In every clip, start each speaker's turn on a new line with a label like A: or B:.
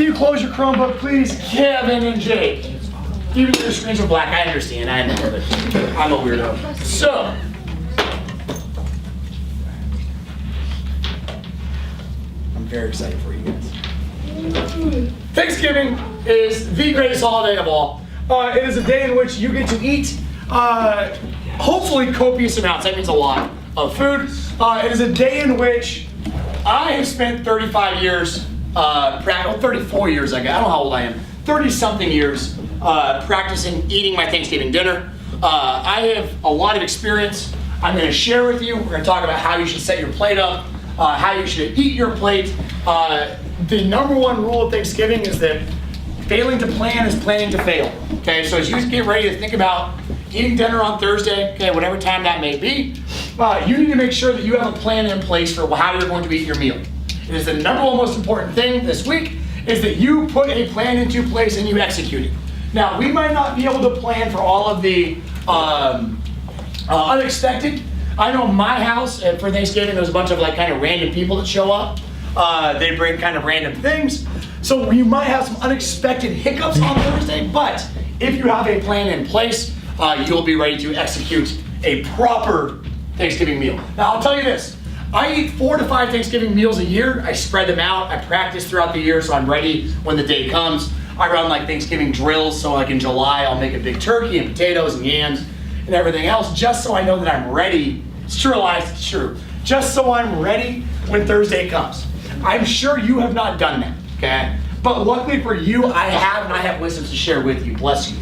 A: can you close your Chromebook, please? Kevin and Jake. Even if your screens are black, I understand. I know, but I'm a weirdo. So, I'm very excited for you guys. Thanksgiving is the greatest holiday of all. It is a day in which you get to eat, hopefully copious amounts. That means a lot of food. It is a day in which I have spent 35 years, 34 years, I don't know how old I am, 30-something years practicing eating my Thanksgiving dinner. I have a lot of experience I'm going to share with you. We're going to talk about how you should set your plate up, how you should eat your plate. The number one rule of Thanksgiving is that failing to plan is planning to fail. Okay, so as you get ready to think about eating dinner on Thursday, okay, whatever time that may be, you need to make sure that you have a plan in place for how you're going to eat your meal. It is the number one most important thing this week is that you put a plan into place and you execute it. Now, we might not be able to plan for all of the unexpected. I know my house for Thanksgiving, there's a bunch of like kind of random people that show up. They bring kind of random things. So you might have some unexpected hiccups on Thursday, but if you have a plan in place, you'll be ready to execute a proper Thanksgiving meal. Now, I'll tell you this. I eat 4 to 5 Thanksgiving meals a year. I spread them out. I practice throughout the year so I'm ready when the day comes. I run like Thanksgiving drills, so like in July, I'll make a big turkey and potatoes and yams and everything else just so I know that I'm ready. It's true, Elias, it's true. Just so I'm ready when Thursday comes. I'm sure you have not done that, okay? But luckily for you, I have, and I have wisdom to share with you. Bless you.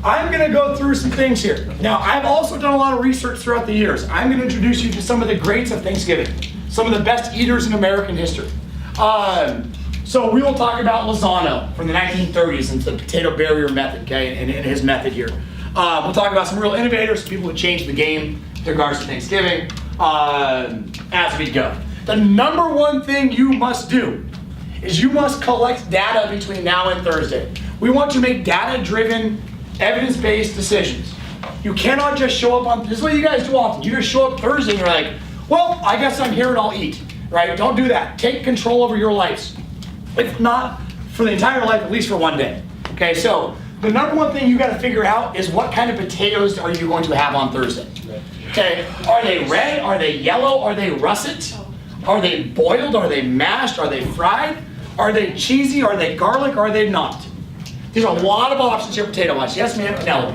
A: I'm gonna go through some things here. Now, I've also done a lot of research throughout the years. I'm gonna introduce you to some of the greats of Thanksgiving, some of the best eaters in American history. So we will talk about Lozano from the 1930s and the potato barrier method, okay, and his method here. We'll talk about some real innovators, people who changed the game with regards to Thanksgiving as we go. The number one thing you must do is you must collect data between now and Thursday. We want to make data-driven, evidence-based decisions. You cannot just show up on, this is what you guys do often. You just show up Thursday and you're like, well, I guess I'm here and I'll eat, right? Don't do that. Take control over your lives. If not for the entire life, at least for one day. Okay, so the number one thing you gotta figure out is what kind of potatoes are you going to have on Thursday? Okay, are they red? Are they yellow? Are they russet? Are they boiled? Are they mashed? Are they fried? Are they cheesy? Are they garlic? Are they not? There's a lot of options here potato-wise. Yes, ma'am? No.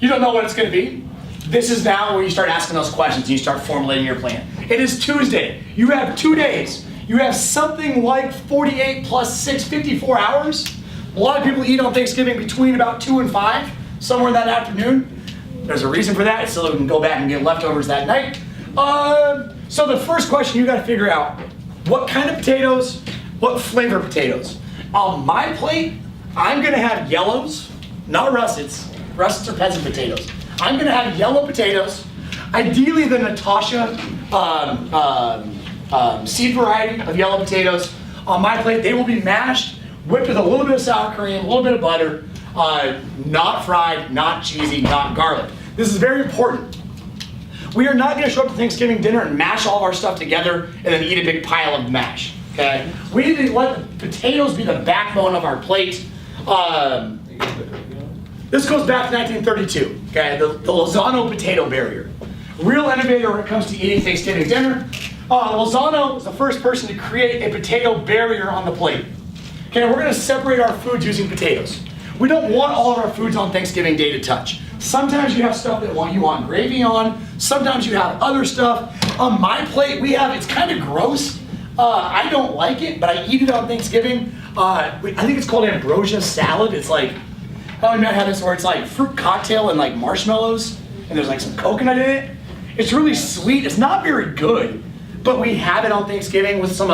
A: You don't know what it's going to be? This is now where you start asking those questions and you start formulating your plan. It is Tuesday. You have 2 days. You have something like 48 plus 6, 54 hours. A lot of people eat on Thanksgiving between about 2 and 5, somewhere in that afternoon. There's a reason for that, so we can go back and get leftovers that night. So the first question you got to figure out, what kind of potatoes, what flavor potatoes? On my plate, I'm going to have yellows, not russets. Russets are peasant potatoes. I'm going to have yellow potatoes, ideally the Natasha seed variety of yellow potatoes. On my plate, they will be mashed, whipped with a little bit of sour cream, a little bit of butter, not fried, not cheesy, not garlic. This is very important. We are not going to show up to Thanksgiving dinner and mash all of our stuff together and then eat a big pile of mash, okay? We need to let the potatoes be the backbone of our plate. This goes back to 1932, okay? The Lozano potato barrier. Real innovator when it comes to eating Thanksgiving dinner. Lozano was the first person to create a potato barrier on the plate. Okay, we're going to separate our foods using potatoes. We don't want all of our foods on Thanksgiving Day to touch. Sometimes you have stuff that you want gravy on. Sometimes you have other stuff. On my plate, we have, it's kind of gross. I don't like it, but I eat it on Thanksgiving. I think it's called ambrosia salad. It's like, I might have this where it's like fruit cocktail and like marshmallows, and there's like some coconut in it. It's really sweet. It's not very good, but we have it on Thanksgiving with some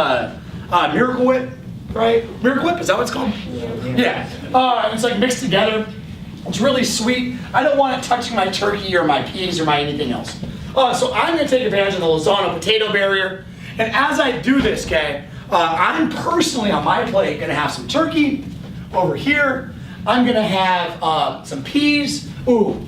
A: Miracle Whip, right? Miracle Whip, is that what it's called? Yeah. It's like mixed together. It's really sweet. I don't want it touching my turkey or my peas or my anything else. So I'm going to take advantage of the Lozano potato barrier. And as I do this, okay, I'm personally on my plate going to have some turkey over here. I'm going to have some peas. Ooh,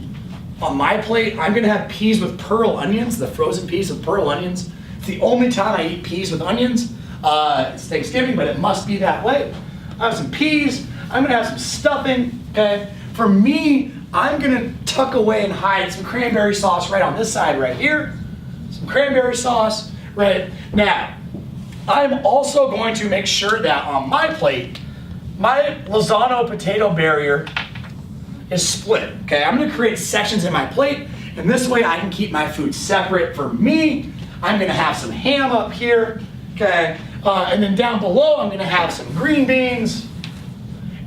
A: on my plate, I'm going to have peas with pearl onions, the frozen peas with pearl onions. It's the only time I eat peas with onions. It's Thanksgiving, but it must be that way. I have some peas. I'm gonna have some stuffing, okay? For me, I'm gonna tuck away and hide some cranberry sauce right on this side right here. Some cranberry sauce right now. I'm also going to make sure that on my plate, my Lozano potato barrier is split, okay? I'm gonna create sections in my plate, and this way I can keep my food separate. For me, I'm gonna have some ham up here, okay? And then down below, I'm gonna have some green beans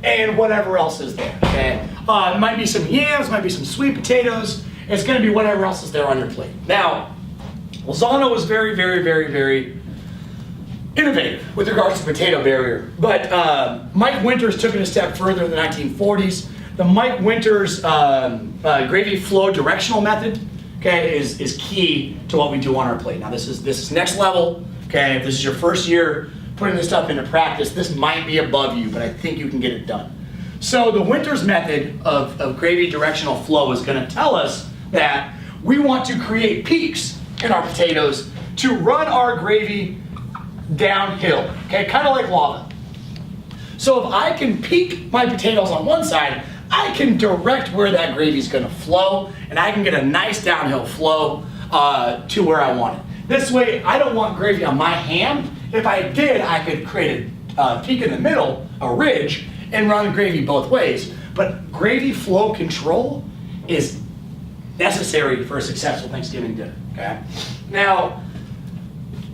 A: and whatever else is there, okay? It might be some yams, might be some sweet potatoes. It's gonna be whatever else is there on your plate. Now, Lozano was very, very, very, very innovative with regards to potato barrier, but Mike Winters took it a step further in the 1940s. The Mike Winters gravy flow directional method, okay, is key to what we do on our plate. Now this is next level, okay? If this is your first year putting this stuff into practice, this might be above you, but I think you can get it done. So the Winters method of gravy directional flow is gonna tell us that we want to create peaks in our potatoes to run our gravy downhill, okay? Kind of like lava. So if I can peak my potatoes on one side, I can direct where that gravy is gonna flow, and I can get a nice downhill flow to where I want it. This way, I don't want gravy on my ham. If I did, I could create a peak in the middle, a ridge, and run gravy both ways. But gravy flow control is necessary for a successful Thanksgiving dinner, okay? Now,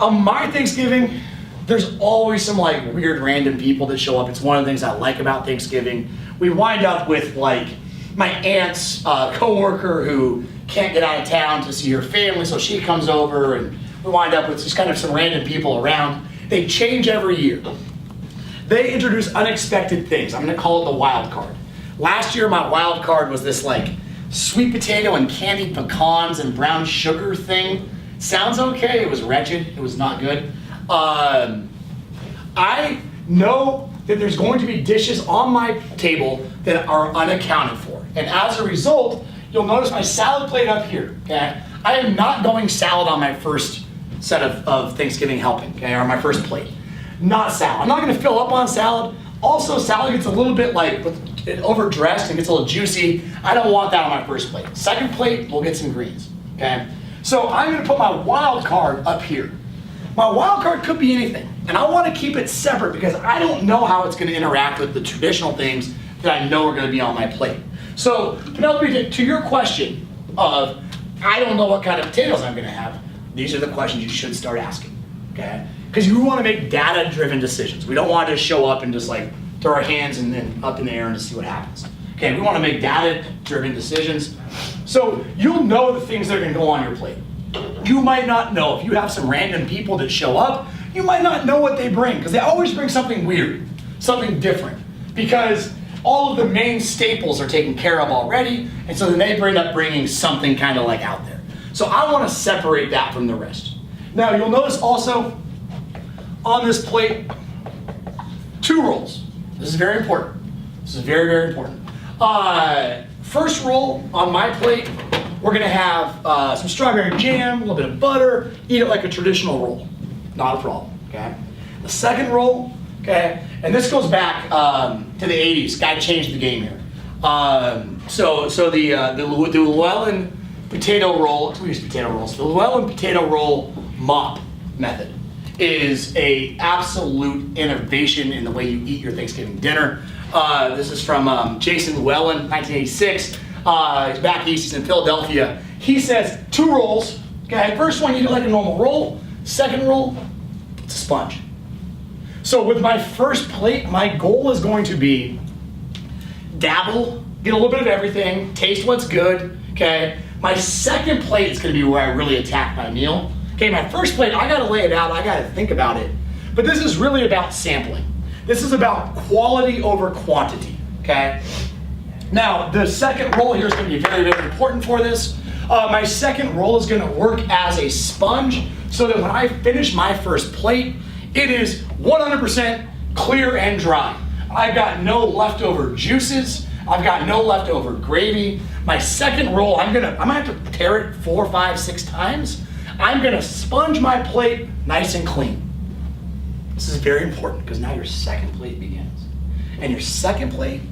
A: on my Thanksgiving, there's always some like weird random people that show up. It's one of the things I like about Thanksgiving. We wind up with like my aunt's coworker who can't get out of town to see her family, so she comes over, and we wind up with just kind of some random people around. They change every year. They introduce unexpected things. I'm gonna call it the wild card. Last year, my wild card was this like sweet potato and candied pecans and brown sugar thing. Sounds okay, it was wretched, it was not good. I know that there's going to be dishes on my table that are unaccounted for. And as a result, you'll notice my salad plate up here, okay? I am not going salad on my first set of Thanksgiving helping, okay, or my first plate. Not salad. I'm not gonna fill up on salad. Also, salad gets a little bit like overdressed and gets a little juicy. I don't want that on my first plate. Second plate, we'll get some greens, okay? So I'm gonna put my wild card up here. My wild card could be anything, and I wanna keep it separate because I don't know how it's gonna interact with the traditional things that I know are gonna be on my plate. So, Penelope, to your question of, I don't know what kind of potatoes I'm gonna have, these are the questions you should start asking, okay? Because you wanna make data-driven decisions. We don't want to show up and just like throw our hands and then up in the air and just see what happens. Okay, we wanna make data-driven decisions. So you'll know the things that are gonna go on your plate. You might not know, if you have some random people that show up, you might not know what they bring, because they always bring something weird, something different, because all of the main staples are taken care of already, and so then they end up bringing something kind of like out there. So I want to separate that from the rest. Now you'll notice also on this plate, 2 rolls. This is very important. This is very, very important. First roll on my plate, we're gonna have some strawberry jam, a little bit of butter, eat it like a traditional roll. Not a problem, okay? The second roll, okay, and this goes back to the 80s. Guy changed the game here. So the Llewellyn potato roll, we use potato rolls. The Llewellyn potato roll mop method is a absolute innovation in the way you eat your Thanksgiving dinner. This is from Jason Llewellyn, 1986. He's back east, he's in Philadelphia. He says 2 rolls, okay? First one, you eat it like a normal roll. Second roll, it's a sponge. So with my first plate, my goal is going to be dabble, get a little bit of everything, taste what's good, okay? My second plate is gonna be where I really attack my meal. Okay, my first plate, I gotta lay it out, I gotta think about it. But this is really about sampling. This is about quality over quantity, okay? Now, the second roll here is gonna be very, very important for this. My second roll is gonna work as a sponge so that when I finish my first plate, it is 100% clear and dry. I've got no leftover juices. I've got no leftover gravy. My second roll, I might have to tear it 4, 5, 6 times. I'm gonna sponge my plate nice and clean. This is very important because now your second plate begins. And your second plate,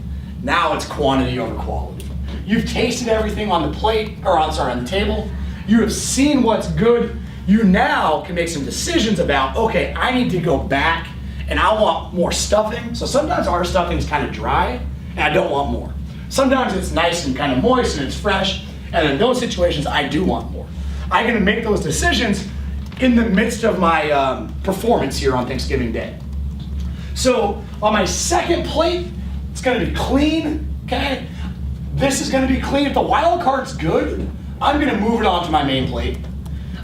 A: now it's quantity over quality. You've tasted everything on the plate, or on the table. You have seen what's good. You now can make some decisions about, okay, I need to go back and I want more stuffing. So sometimes our stuffing is kind of dry and I don't want more. Sometimes it's nice and kind of moist and it's fresh. And in those situations, I do want more. I'm gonna make those decisions in the midst of my performance here on Thanksgiving Day. So on my second plate, it's gonna be clean, okay? This is gonna be clean. If the wild card's good, I'm gonna move it onto my main plate.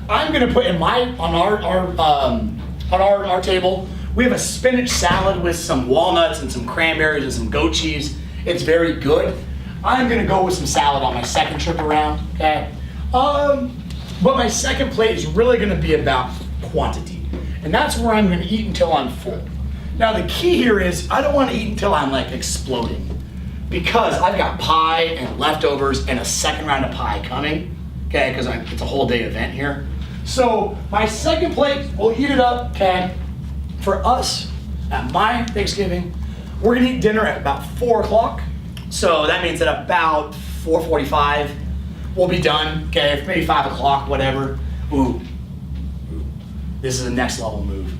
A: I'm gonna put on our table, we have a spinach salad with some walnuts and some cranberries and some goat cheese. It's very good. I'm gonna go with some salad on my second trip around, okay? But my second plate is really gonna be about quantity. And that's where I'm gonna eat until I'm full. Now the key here is I don't wanna eat until I'm like exploding, because I've got pie and leftovers and a second round of pie coming, okay? Because it's a whole day event here. So my second plate, we'll heat it up, okay? For us, at my Thanksgiving, we're gonna eat dinner at about 4 o'clock. So that means that about 4:45, we'll be done, okay? Maybe 5 o'clock, whatever. Ooh, this is the next level move.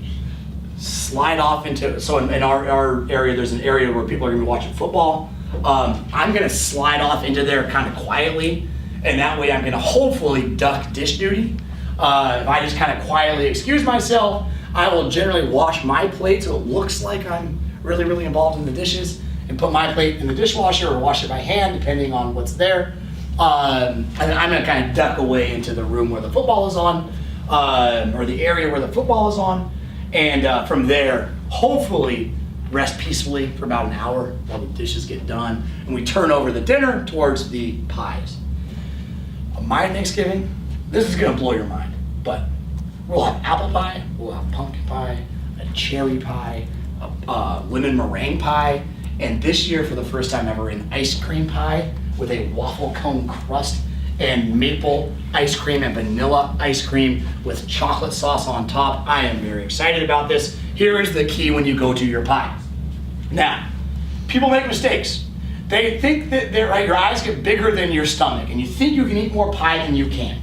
A: Slide off into, so in our area, there's an area where people are gonna be watching football. I'm gonna slide off into there kind of quietly, and that way I'm gonna hopefully duck dish duty. If I just kind of quietly excuse myself, I will generally wash my plate so it looks like I'm really, really involved in the dishes, and put my plate in the dishwasher or wash it by hand, depending on what's there. And then I'm gonna kind of duck away into the room where the football is on, or the area where the football is on, and from there, hopefully, rest peacefully for about an hour while the dishes get done, and we turn over the dinner towards the pies. On my Thanksgiving, this is gonna blow your mind, but we'll have apple pie, we'll have pumpkin pie, a cherry pie, a lemon meringue pie, and this year, for the first time ever, an ice cream pie with a waffle cone crust and maple ice cream and vanilla ice cream with chocolate sauce on top. I am very excited about this. Here is the key when you go to your pie. Now, people make mistakes. They think that your eyes get bigger than your stomach, and you think you can eat more pie than you can.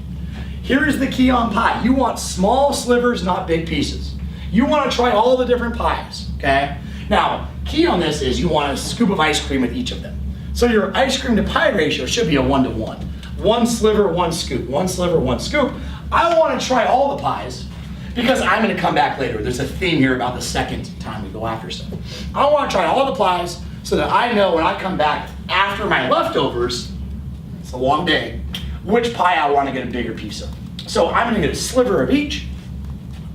A: Here is the key on pie. You want small slivers, not big pieces. You want to try all the different pies, okay? Now, key on this is you want a scoop of ice cream with each of them. So your ice cream to pie ratio should be a 1-to-1. 1 sliver, 1 scoop, 1 sliver, 1 scoop. I want to try all the pies because I'm going to come back later. There's a theme here about the second time we go after stuff. I want to try all the pies so that I know when I come back after my leftovers, it's a long day, which pie I want to get a bigger piece of. So I'm going to get a sliver of each,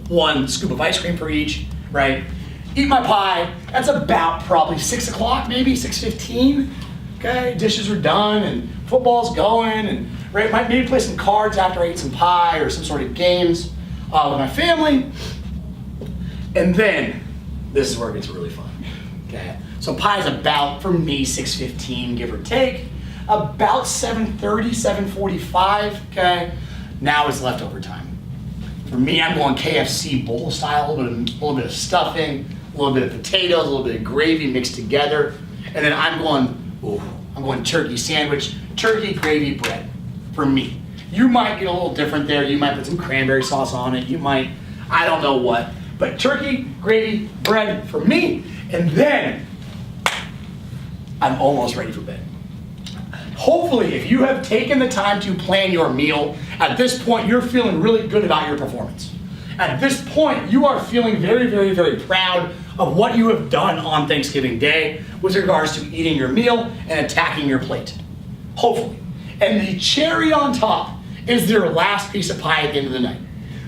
A: 1 scoop of ice cream for each, right? Eat my pie. That's about probably 6 o'clock, maybe 6:15. Okay, dishes are done and football's going, and right, might maybe play some cards after I eat some pie or some sort of games with my family. And then this is where it gets really fun. Okay, so pie's about, for me, 6:15, give or take. About 7:30, 7:45. Okay, now it's leftover time. For me, I'm going KFC bowl style, a little bit of stuffing, a little bit of potatoes, a little bit of gravy mixed together, and then I'm going turkey sandwich, turkey gravy bread for me. You might get a little different there. You might put some cranberry sauce on it. You might, I don't know what, but turkey gravy bread for me. And then I'm almost ready for bed. Hopefully, if you have taken the time to plan your meal, at this point, you're feeling really good about your performance. At this point, you are feeling very, very, very proud of what you have done on Thanksgiving Day with regards to eating your meal and attacking your plate. Hopefully. And the cherry on top is their last piece of pie at the end of the night.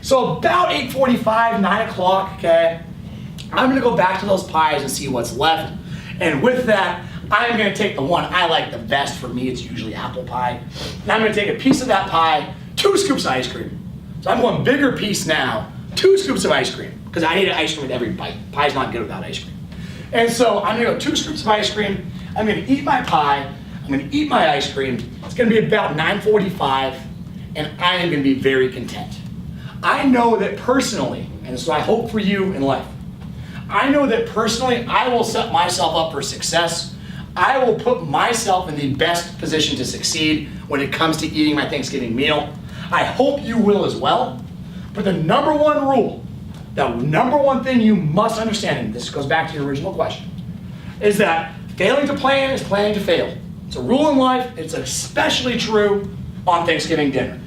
A: So about 8:45, 9 o'clock, okay, I'm gonna go back to those pies and see what's left. And with that, I'm gonna take the one I like the best. For me, it's usually apple pie. And I'm gonna take a piece of that pie, 2 scoops of ice cream. So I'm going bigger piece now, 2 scoops of ice cream, because I need ice cream with every bite. Pie's not good without ice cream. And so I'm gonna go 2 scoops of ice cream. I'm gonna eat my pie. I'm gonna eat my ice cream. It's gonna be about 9:45, and I am gonna be very content. I know that personally, and this is what I hope for you in life, I know that personally I will set myself up for success. I will put myself in the best position to succeed when it comes to eating my Thanksgiving meal. I hope you will as well. But the number one rule, the number one thing you must understand, and this goes back to your original question, is that failing to plan is planning to fail. It's a rule in life. It's especially true on Thanksgiving dinner.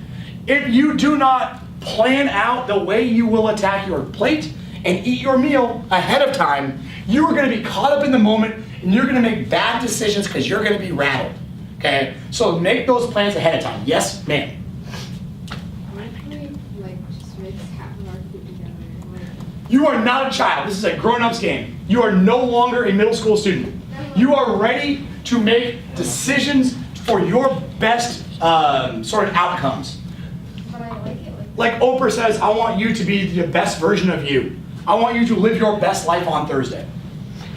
A: If you do not plan out the way you will attack your plate and eat your meal ahead of time, you are going to be caught up in the moment and you're going to make bad decisions because you're going to be rattled. Okay? So make those plans ahead of time. Yes, ma'am.
B: Why can't we just mix half of our food together?
A: You are not a child. This is a grown-ups game. You are no longer a middle school student. You are ready to make decisions for your best sort of outcomes.
B: But I like it
A: Like Oprah says, I want you to be the best version of you. I want you to live your best life on Thursday.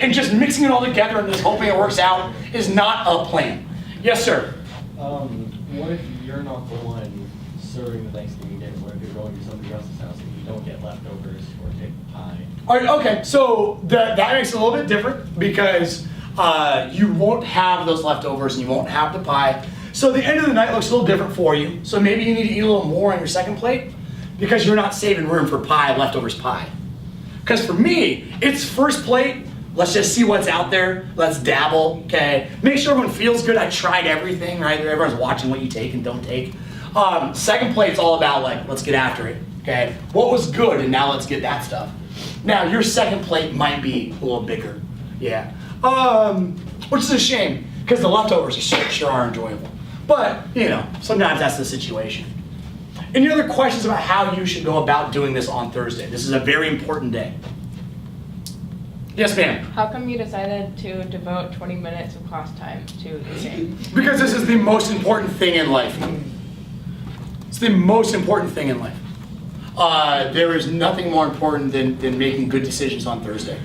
A: And just mixing it all together and just hoping it works out is not a plan. Yes, sir.
C: What if you're not the one serving the Thanksgiving dinner? What if you're going to somebody else's house and you don't get leftovers or take pie?
A: All right, okay, so that makes it a little bit different because you won't have those leftovers and you won't have the pie. So the end of the night looks a little different for you. So maybe you need to eat a little more on your second plate because you're not saving room for pie, leftovers pie. Because for me, it's first plate, let's just see what's out there, let's dabble, okay? Make sure everyone feels good, I tried everything, right? Everyone's watching what you take and don't take. Second plate's all about like, let's get after it, okay? What was good and now let's get that stuff. Now your second plate might be a little bigger, yeah. Which is a shame, because the leftovers sure are enjoyable. But, you know, sometimes that's the situation. Any other questions about how you should go about doing this on Thursday? This is a very important day. Yes, ma'am.
D: How come you decided to devote 20 minutes of class time to eating?
A: Because this is the most important thing in life. It's the most important thing in life. There is nothing more important than making good decisions on Thursday.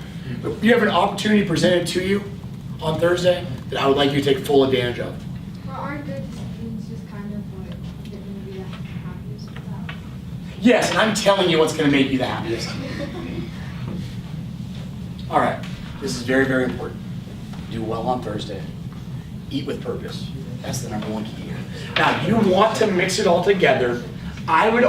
A: You have an opportunity presented to you on Thursday that I would like you to take full advantage of.
B: But aren't good decisions just kind of what you're going to be the happiest about?
A: Yes, and I'm telling you what's going to make you the happiest. All right, this is very, very important. Do well on Thursday. Eat with purpose. That's the number one key here. Now, you want to mix it all together. I would